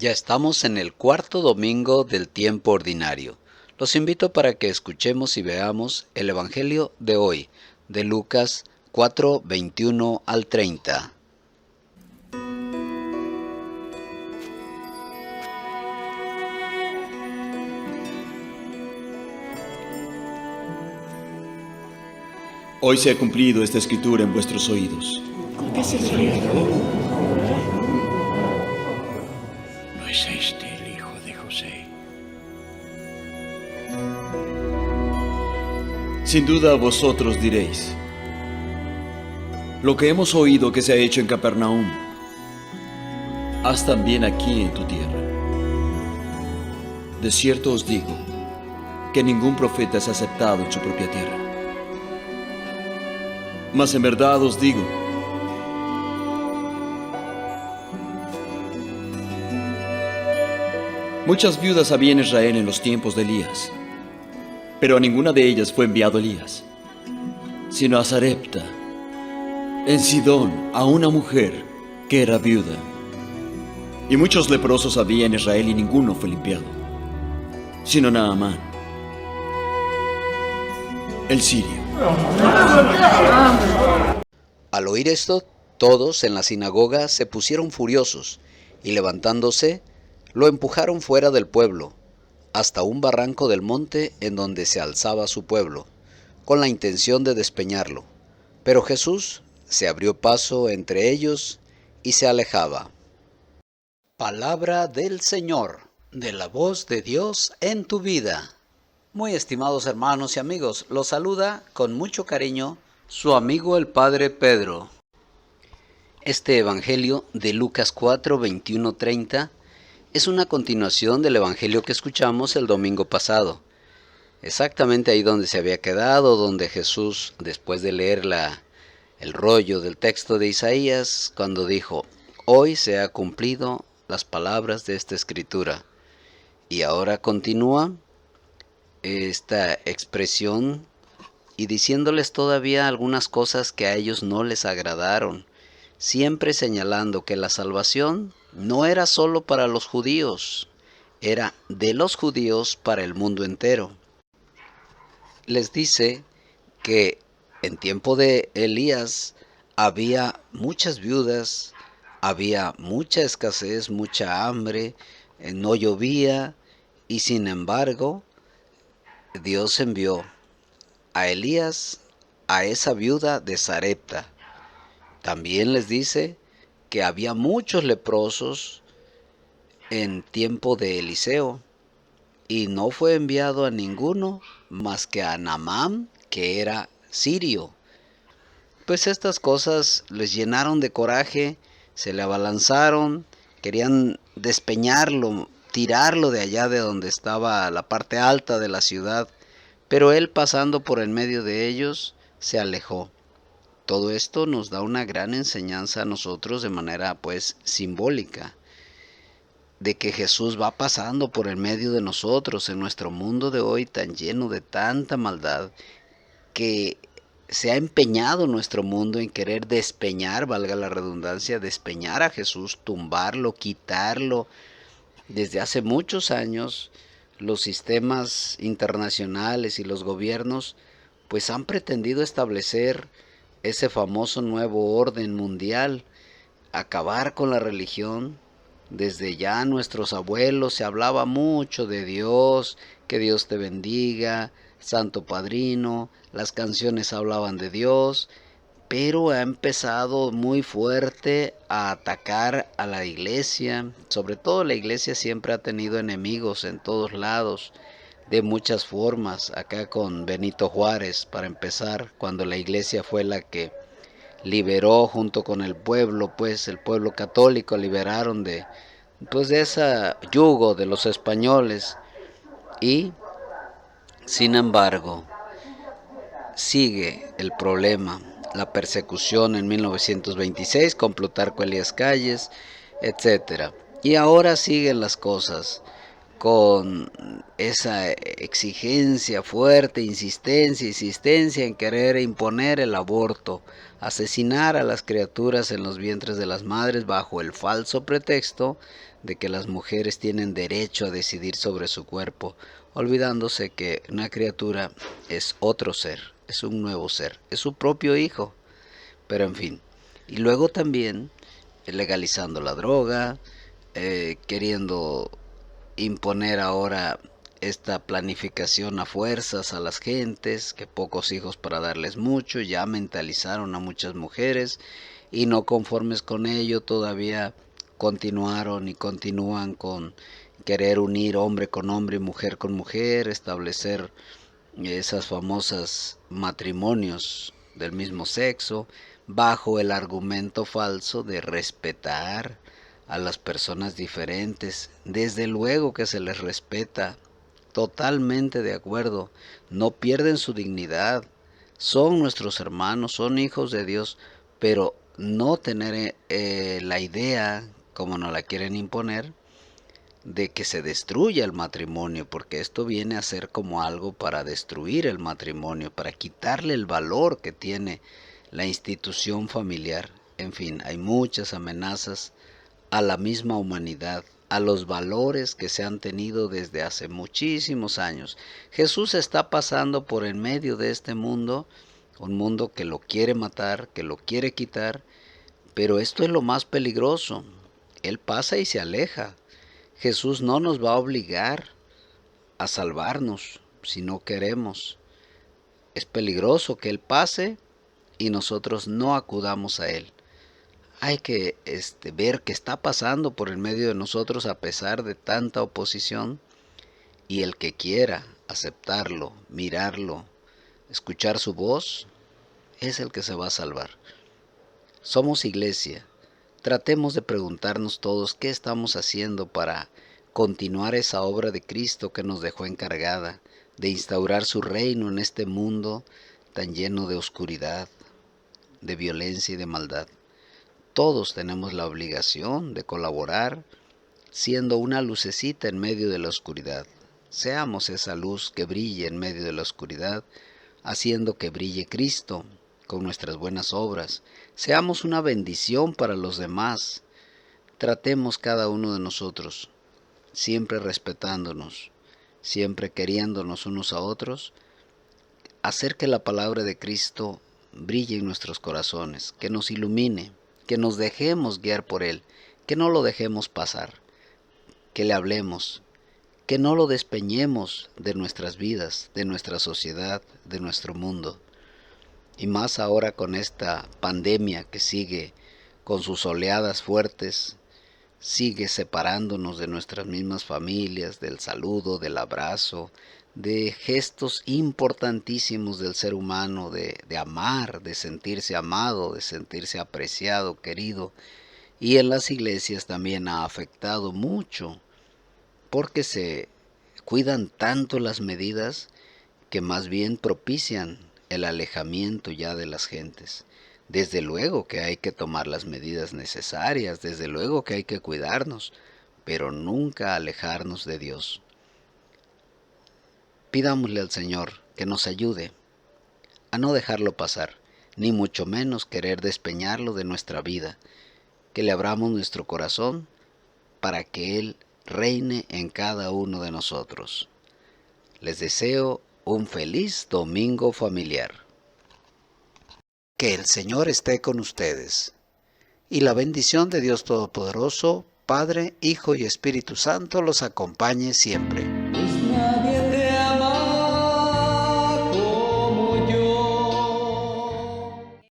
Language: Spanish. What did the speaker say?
Ya estamos en el cuarto domingo del tiempo ordinario. Los invito para que escuchemos y veamos el Evangelio de hoy, de Lucas 4, 21 al 30. Hoy se ha cumplido esta escritura en vuestros oídos. ¿No es este el hijo de José? Sin duda vosotros diréis: lo que hemos oído que se ha hecho en Capernaum, haz también aquí en tu tierra. De cierto os digo que ningún profeta es aceptado en su propia tierra. Mas en verdad os digo, muchas viudas había en Israel en los tiempos de Elías, pero a ninguna de ellas fue enviado Elías, sino a Sarepta, en Sidón, a una mujer que era viuda. Y muchos leprosos había en Israel y ninguno fue limpiado, sino Naamán, el sirio. Al oír esto, todos en la sinagoga se pusieron furiosos y levantándose, lo empujaron fuera del pueblo, hasta un barranco del monte en donde se alzaba su pueblo, con la intención de despeñarlo. Pero Jesús se abrió paso entre ellos y se alejaba. Palabra del Señor, de la voz de Dios en tu vida. Muy estimados hermanos y amigos, los saluda con mucho cariño su amigo el Padre Pedro. Este Evangelio de Lucas 4, 21, 30 es una continuación del Evangelio que escuchamos el domingo pasado. Exactamente ahí donde se había quedado, donde Jesús, después de leer el rollo del texto de Isaías, cuando dijo: hoy se ha cumplido las palabras de esta escritura. Y ahora continúa esta expresión y diciéndoles todavía algunas cosas que a ellos no les agradaron, siempre señalando que la salvación no era solo para los judíos, era de los judíos para el mundo entero. Les dice que en tiempo de Elías había muchas viudas, había mucha escasez, mucha hambre, no llovía, y sin embargo Dios envió a Elías a esa viuda de Sarepta. También les dice que había muchos leprosos en tiempo de Eliseo y no fue enviado a ninguno más que a Naamán, que era sirio. Pues estas cosas les llenaron de coraje, se le abalanzaron, querían despeñarlo, tirarlo de allá de donde estaba la parte alta de la ciudad, pero él, pasando por en medio de ellos, se alejó. Todo esto nos da una gran enseñanza a nosotros de manera pues simbólica, de que Jesús va pasando por el medio de nosotros en nuestro mundo de hoy tan lleno de tanta maldad, que se ha empeñado nuestro mundo en querer despeñar, valga la redundancia, despeñar a Jesús, tumbarlo, quitarlo. Desde hace muchos años los sistemas internacionales y los gobiernos pues han pretendido establecer ese famoso nuevo orden mundial, acabar con la religión. Desde ya nuestros abuelos se hablaba mucho de Dios, que Dios te bendiga, Santo Padrino, las canciones hablaban de Dios, pero ha empezado muy fuerte a atacar a la iglesia. Sobre todo la iglesia siempre ha tenido enemigos en todos lados, de muchas formas. Acá con Benito Juárez, para empezar, cuando la iglesia fue la que liberó junto con el pueblo, pues el pueblo católico liberaron de ese yugo de los españoles. Y sin embargo sigue el problema, la persecución en 1926 con Plutarco Elías Calles, etcétera. Y ahora siguen las cosas. con esa exigencia fuerte, insistencia en querer imponer el aborto, asesinar a las criaturas en los vientres de las madres bajo el falso pretexto de que las mujeres tienen derecho a decidir sobre su cuerpo, olvidándose que una criatura es otro ser, es un nuevo ser, es su propio hijo. Pero en fin, y luego también legalizando la droga, queriendo imponer ahora esta planificación a fuerzas a las gentes, que pocos hijos para darles mucho, ya mentalizaron a muchas mujeres y no conformes con ello todavía continuaron y continúan con querer unir hombre con hombre y mujer con mujer, establecer esas famosas matrimonios del mismo sexo, bajo el argumento falso de respetar a las personas diferentes. Desde luego que se les respeta, totalmente de acuerdo, no pierden su dignidad, son nuestros hermanos, son hijos de Dios, pero no tener la idea, como nos la quieren imponer, de que se destruya el matrimonio, porque esto viene a ser como algo para destruir el matrimonio, para quitarle el valor que tiene la institución familiar. En fin, hay muchas amenazas a la misma humanidad, a los valores que se han tenido desde hace muchísimos años. Jesús está pasando por en medio de este mundo, un mundo que lo quiere matar, que lo quiere quitar, pero esto es lo más peligroso. Él pasa y se aleja. Jesús no nos va a obligar a salvarnos si no queremos. Es peligroso que Él pase y nosotros no acudamos a Él. Hay que ver qué está pasando por el medio de nosotros a pesar de tanta oposición, y el que quiera aceptarlo, mirarlo, escuchar su voz, es el que se va a salvar. Somos iglesia. Tratemos de preguntarnos todos qué estamos haciendo para continuar esa obra de Cristo que nos dejó encargada, de instaurar su reino en este mundo tan lleno de oscuridad, de violencia y de maldad. Todos tenemos la obligación de colaborar siendo una lucecita en medio de la oscuridad. Seamos esa luz que brille en medio de la oscuridad, haciendo que brille Cristo con nuestras buenas obras. Seamos una bendición para los demás. Tratemos cada uno de nosotros, siempre respetándonos, siempre queriéndonos unos a otros, hacer que la palabra de Cristo brille en nuestros corazones, que nos ilumine, que nos dejemos guiar por Él, que no lo dejemos pasar, que le hablemos, que no lo despeñemos de nuestras vidas, de nuestra sociedad, de nuestro mundo. Y más ahora con esta pandemia que sigue con sus oleadas fuertes, sigue separándonos de nuestras mismas familias, del saludo, del abrazo, de gestos importantísimos del ser humano, de amar, de sentirse amado, de sentirse apreciado, querido. Y en las iglesias también ha afectado mucho, porque se cuidan tanto las medidas que más bien propician el alejamiento ya de las gentes. Desde luego que hay que tomar las medidas necesarias, desde luego que hay que cuidarnos, pero nunca alejarnos de Dios. Pidámosle al Señor que nos ayude a no dejarlo pasar, ni mucho menos querer despeñarlo de nuestra vida, que le abramos nuestro corazón para que Él reine en cada uno de nosotros. Les deseo un feliz domingo familiar. Que el Señor esté con ustedes, y la bendición de Dios Todopoderoso, Padre, Hijo y Espíritu Santo los acompañe siempre.